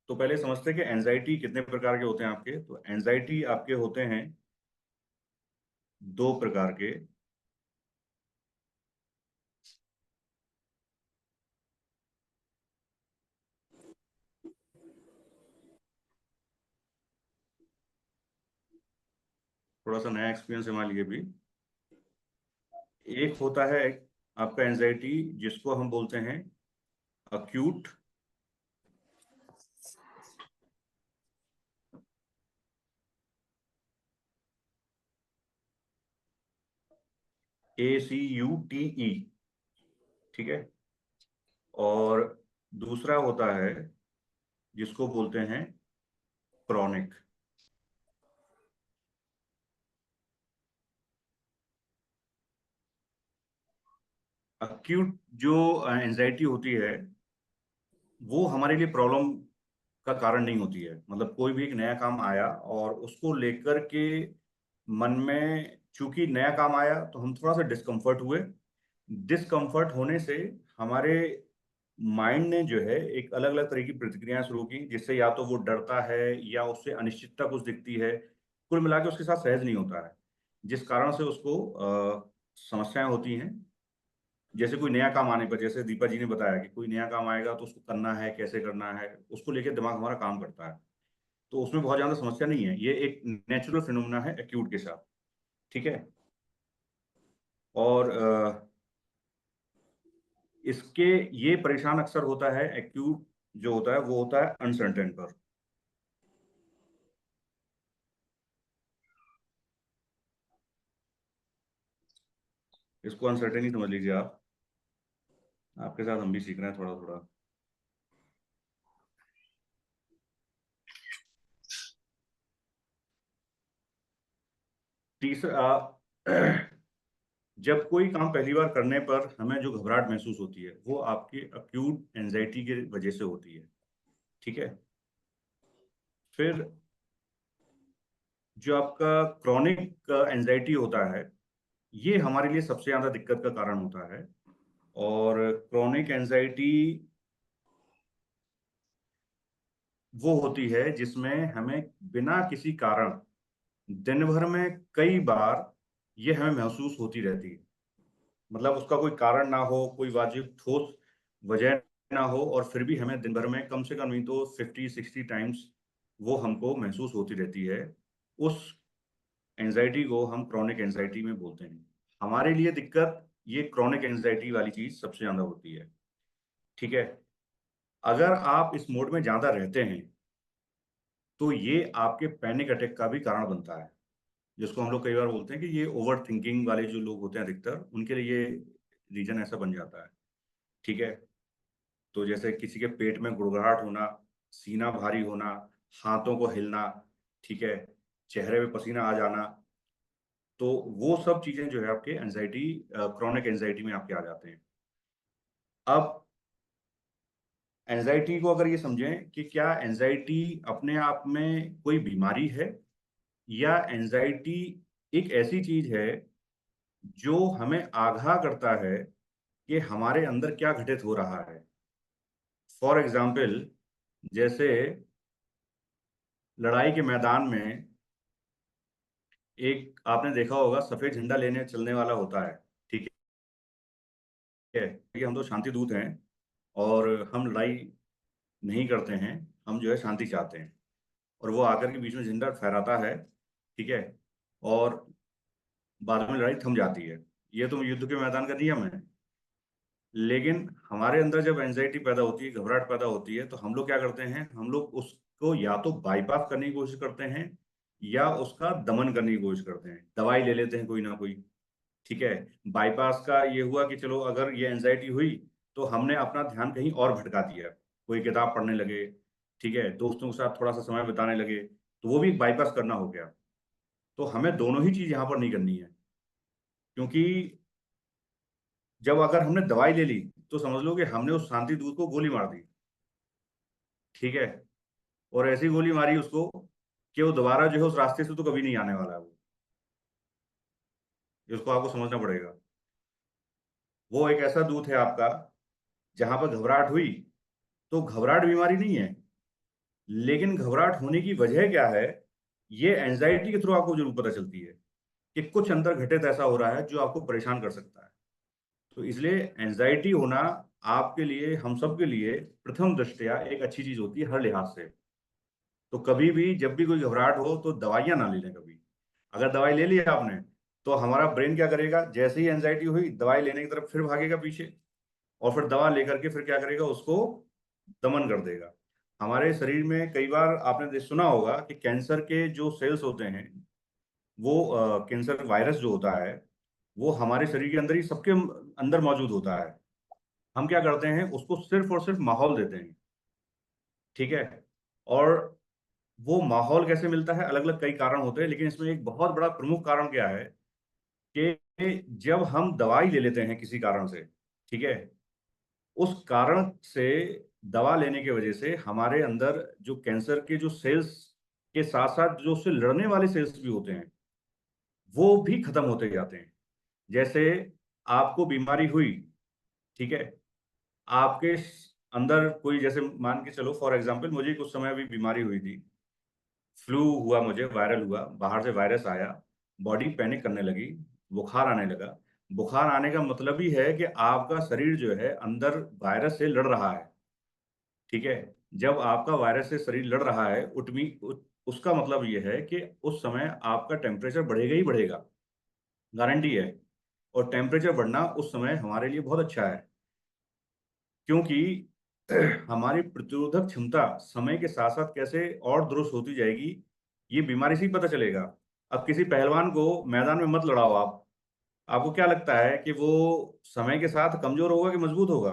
तो पहले समझते हैं कि एंजाइटी कितने प्रकार के होते हैं आपके। तो एंजाइटी आपके होते हैं दो प्रकार के। थोड़ा सा नया एक्सपीरियंस है हमारे लिए भी। एक होता है आपका एंजाइटी जिसको हम बोलते हैं अक्यूट। ACUTE। ठीक है। और दूसरा होता है जिसको बोलते हैं क्रॉनिक। अक्यूट जो एंजाइटी होती है वो हमारे लिए प्रॉब्लम का कारण नहीं होती है। मतलब कोई भी एक नया काम आया और उसको लेकर के मन में, चूंकि नया काम आया तो हम थोड़ा सा डिस्कम्फर्ट हुए। डिस्कम्फर्ट होने से हमारे माइंड ने जो है एक अलग अलग तरह की प्रतिक्रियाएं शुरू की, जिससे या तो वो डरता है या उससे अनिश्चितता कुछ दिखती है। कुल मिला के उसके साथ सहज नहीं होता है, जिस कारण से उसको समस्याएं होती हैं। जैसे कोई नया काम आने पर, जैसे दीपा जी ने बताया कि कोई नया काम आएगा तो उसको करना है, कैसे करना है, उसको लेके दिमाग हमारा काम करता है। तो उसमें बहुत ज्यादा समस्या नहीं है, ये एक नेचुरल फिनोमेना है एक्यूट के साथ। ठीक है। और इसके ये परेशान अक्सर होता है एक्यूट जो होता है वो होता है अनसर्टेन पर। इसको अनसर्टेन ही समझ लीजिए आप। आपके साथ हम भी सीख रहे हैं थोड़ा थोड़ा। तीसरा जब कोई काम पहली बार करने पर हमें जो घबराहट महसूस होती है वो आपकी अक्यूट एंजाइटी की वजह से होती है। ठीक है। फिर जो आपका क्रॉनिक एंजाइटी होता है ये हमारे लिए सबसे ज्यादा दिक्कत का कारण होता है। और क्रॉनिक एंजाइटी वो होती है जिसमें हमें बिना किसी कारण दिन भर में कई बार ये हमें महसूस होती रहती है। मतलब उसका कोई कारण ना हो, कोई वाजिब ठोस वजह ना हो, और फिर भी हमें दिन भर में कम से कम नहीं तो 50-60 टाइम्स वो हमको महसूस होती रहती है। उस एंजाइटी को हम क्रॉनिक एंजाइटी में बोलते हैं। हमारे लिए दिक्कत ये क्रॉनिक एंजाइटी वाली चीज सबसे ज्यादा होती है। ठीक है। अगर आप इस मोड में ज्यादा रहते हैं तो ये आपके पैनिक अटैक का भी कारण बनता है, जिसको हम लोग कई बार बोलते हैं कि ये ओवर थिंकिंग वाले जो लोग होते हैं अधिकतर उनके लिए ये रीजन ऐसा बन जाता है। ठीक है। तो जैसे किसी के पेट में गुड़गुड़ाहट होना, सीना भारी होना, हाथों को हिलना, ठीक है, चेहरे पे पसीना आ जाना, तो वो सब चीजें जो है आपके एंजाइटी, क्रॉनिक एंजाइटी में आपके आ जाते हैं। अब एंजाइटी को अगर ये समझें कि क्या एंजाइटी अपने आप में कोई बीमारी है, या एंजाइटी एक ऐसी चीज है जो हमें आगाह करता है कि हमारे अंदर क्या घटित हो रहा है। फॉर एग्जाम्पल, जैसे लड़ाई के मैदान में एक आपने देखा होगा सफेद झंडा लेने चलने वाला होता है। ठीक है कि हम तो शांति दूत हैं और हम लड़ाई नहीं करते हैं, हम जो है शांति चाहते हैं। और वो आकर के बीच में झंडा फहराता है। ठीक है। और बाद में लड़ाई थम जाती है। ये तो युद्ध के मैदान का नियम है। लेकिन हमारे अंदर जब एंजाइटी पैदा होती है, घबराहट पैदा होती है, तो हम लोग क्या करते हैं, हम लोग उसको या तो बाईपास करने की कोशिश करते हैं या उसका दमन करने की कोशिश करते हैं, दवाई ले लेते हैं कोई ना कोई। ठीक है। बाईपास का ये हुआ कि चलो अगर ये एंजाइटी हुई तो हमने अपना ध्यान कहीं और भटका दिया, कोई किताब पढ़ने लगे, ठीक है, दोस्तों के साथ थोड़ा सा समय बिताने लगे, तो वो भी एक बाईपास करना हो गया। तो हमें दोनों ही चीज यहाँ पर नहीं करनी है। क्योंकि जब अगर हमने दवाई ले ली तो समझ लो कि हमने उस शांति दूत को गोली मार दी। ठीक है। और ऐसी गोली मारी उसको कि वो दोबारा जो है उस रास्ते से तो कभी नहीं आने वाला है वो। इसको आपको समझना पड़ेगा। वो एक ऐसा दूत है आपका, जहां पर घबराहट हुई तो घबराहट बीमारी नहीं है, लेकिन घबराहट होने की वजह क्या है, ये एंजाइटी के थ्रू आपको जरूर पता चलती है कि कुछ अंदर घटित ऐसा हो रहा है जो आपको परेशान कर सकता है। तो इसलिए एंजाइटी होना आपके लिए, हम सब के लिए प्रथम दृष्टया एक अच्छी चीज होती है हर लिहाज से। तो कभी भी जब भी कोई घबराहट हो तो दवाइयां ना ले लें कभी। अगर दवाई ले ली आपने तो हमारा ब्रेन क्या करेगा, जैसे ही एंजाइटी हुई दवाई लेने की तरफ फिर भागेगा पीछे, और फिर दवा लेकर के फिर क्या करेगा, उसको दमन कर देगा। हमारे शरीर में कई बार आपने सुना होगा कि कैंसर के जो सेल्स होते हैं, वो कैंसर वायरस जो होता है वो हमारे शरीर के अंदर ही, सबके अंदर मौजूद होता है। हम क्या करते हैं, उसको सिर्फ और सिर्फ माहौल देते हैं। ठीक है। और वो माहौल कैसे मिलता है, अलग अलग कई कारण होते हैं, लेकिन इसमें एक बहुत बड़ा प्रमुख कारण क्या है कि जब हम दवाई ले लेते हैं किसी कारण से, ठीक है, उस कारण से दवा लेने की वजह से हमारे अंदर जो कैंसर के जो सेल्स के साथ साथ जो उससे लड़ने वाले सेल्स भी होते हैं वो भी खत्म होते जाते हैं। जैसे आपको बीमारी हुई, ठीक है, आपके अंदर कोई, जैसे मान के चलो फॉर एग्जांपल मुझे कुछ समय अभी बीमारी हुई थी, फ्लू हुआ, मुझे वायरल हुआ, बाहर से वायरस आया, बॉडी पैनिक करने लगी, बुखार आने लगा। बुखार आने का मतलब ही है कि आपका शरीर जो है अंदर वायरस से लड़ रहा है। ठीक है। जब आपका वायरस से शरीर लड़ रहा है उसका मतलब ये है कि उस समय आपका टेम्परेचर बढ़ेगा ही बढ़ेगा, गारंटी है। और टेम्परेचर बढ़ना उस समय हमारे लिए बहुत अच्छा है, क्योंकि हमारी प्रतिरोधक क्षमता समय के साथ साथ कैसे और दुरुस्त होती जाएगी, ये बीमारी से ही पता चलेगा। अब किसी पहलवान को मैदान में मत लड़ाओ आप, आपको क्या लगता है कि वो समय के साथ कमजोर होगा कि मजबूत होगा?